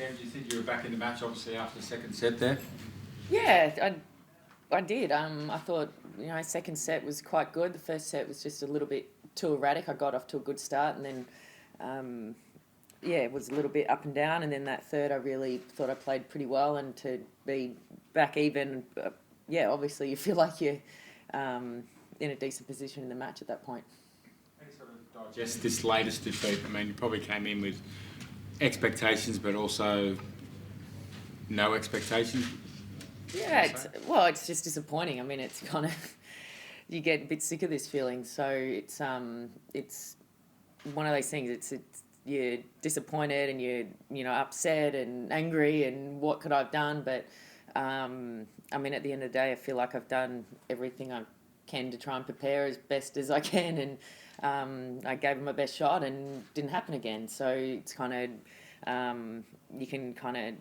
Sam, do you think you were back in the match, obviously, after the second set there? Yeah, I did. I thought, second set was quite good. The first set was just a little bit too erratic. I got off to a good start and then, it was a little bit up and down. And then that third, I really thought I played pretty well. And to be back even, obviously you feel like you're in a decent position in the match at that point. How do you sort of digest this latest defeat? I mean, you probably came in with expectations, but also no expectations. Yeah, it's just disappointing. I mean, it's kind of you get a bit sick of this feeling. So it's one of those things. It's you're disappointed and you're upset and angry and what could I have done? But I mean, at the end of the day, I feel like I've done everything I can to try and prepare as best as I can, and I gave it my best shot and didn't happen again. So it's kind of you can kind of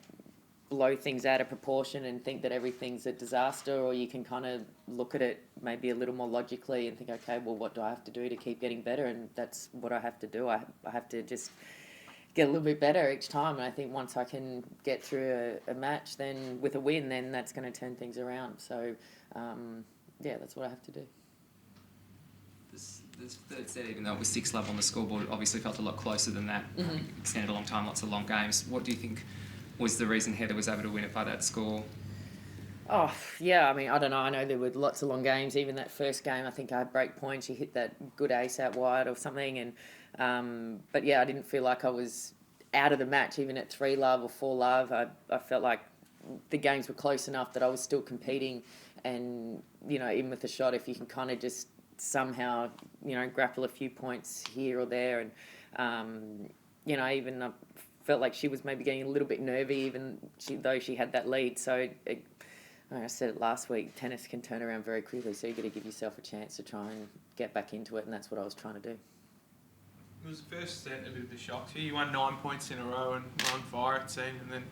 blow things out of proportion and think that everything's a disaster, or you can kind of look at it maybe a little more logically and think, okay, well, what do I have to do to keep getting better? And that's what I have to do. I have to just get a little bit better each time. And I think once I can get through a match, then with a win, then that's going to turn things around. So, that's what I have to do. This third set, even though it was 6-love on the scoreboard, obviously felt a lot closer than that. Mm-hmm. Extended a long time, lots of long games. What do you think was the reason Heather was able to win it by that score? Oh, yeah, I mean, I don't know. I know there were lots of long games. Even that first game, I think I had break point. She hit that good ace out wide or something. And but yeah, I didn't feel like I was out of the match, even at 3-love or 4-love. I felt like the games were close enough that I was still competing. And, even with the shot, if you can kind of just somehow, grapple a few points here or there. And, even I felt like she was maybe getting a little bit nervy, even though she had that lead. So, I said it last week, tennis can turn around very quickly, so you've got to give yourself a chance to try and get back into it, and that's what I was trying to do. It was the first set a bit of a shock to you. You won 9 points in a row and were on fire, it seemed, and then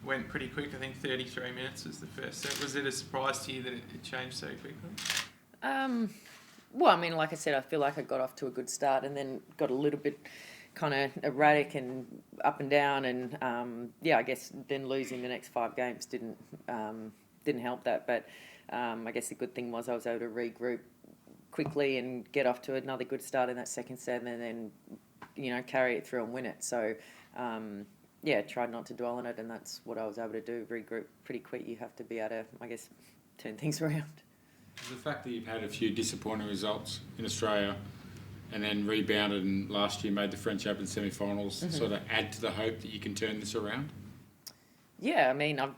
went pretty quick. I think 33 minutes was the first set. Was it a surprise to you that it changed so quickly? Well, I mean, like I said, I feel like I got off to a good start and then got a little bit kind of erratic and up and down, and I guess then losing the next 5 games didn't help that. But I guess the good thing was I was able to regroup quickly and get off to another good start in that second set, and then carry it through and win it. So tried not to dwell on it, and that's what I was able to do. Regroup pretty quick. You have to be able to, I guess, turn things around. The fact that you've had a few disappointing results in Australia and then rebounded and last year made the French Open semi-finals sort of add to the hope that you can turn this around? Yeah, I mean, I've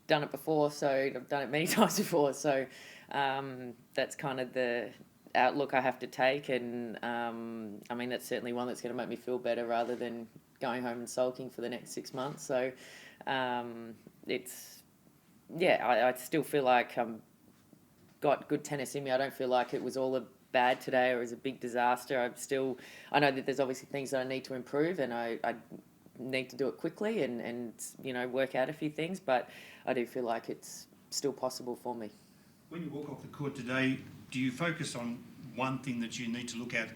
done it before, so I've done it many times before, so that's kind of the outlook I have to take, and I mean, that's certainly one that's going to make me feel better rather than going home and sulking for the next 6 months. So I still feel like I've got good tennis in me. I don't feel like it was all bad today or it was a big disaster. I know that there's obviously things that I need to improve, and I need to do it quickly and work out a few things, but I do feel like it's still possible for me. When you walk off the court today, do you focus on one thing that you need to look at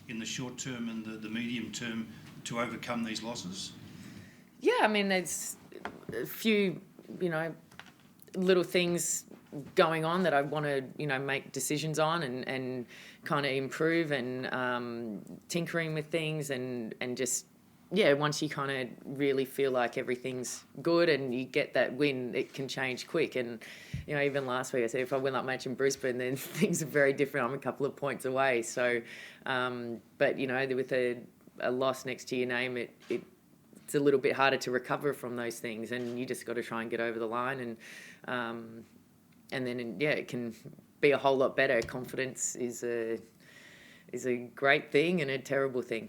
in the short term and the medium term to overcome these losses? Yeah, I mean, there's a few, little things going on that I want to, make decisions on and kind of improve, and tinkering with things and just, once you kind of really feel like everything's good and you get that win, it can change quick. And, even last week I said if I win that match in Brisbane, then things are very different. I'm a couple of points away. So, but, with a loss next to your name, it's a little bit harder to recover from those things, and you just got to try and get over the line, and then it can be a whole lot better. Confidence is a great thing and a terrible thing.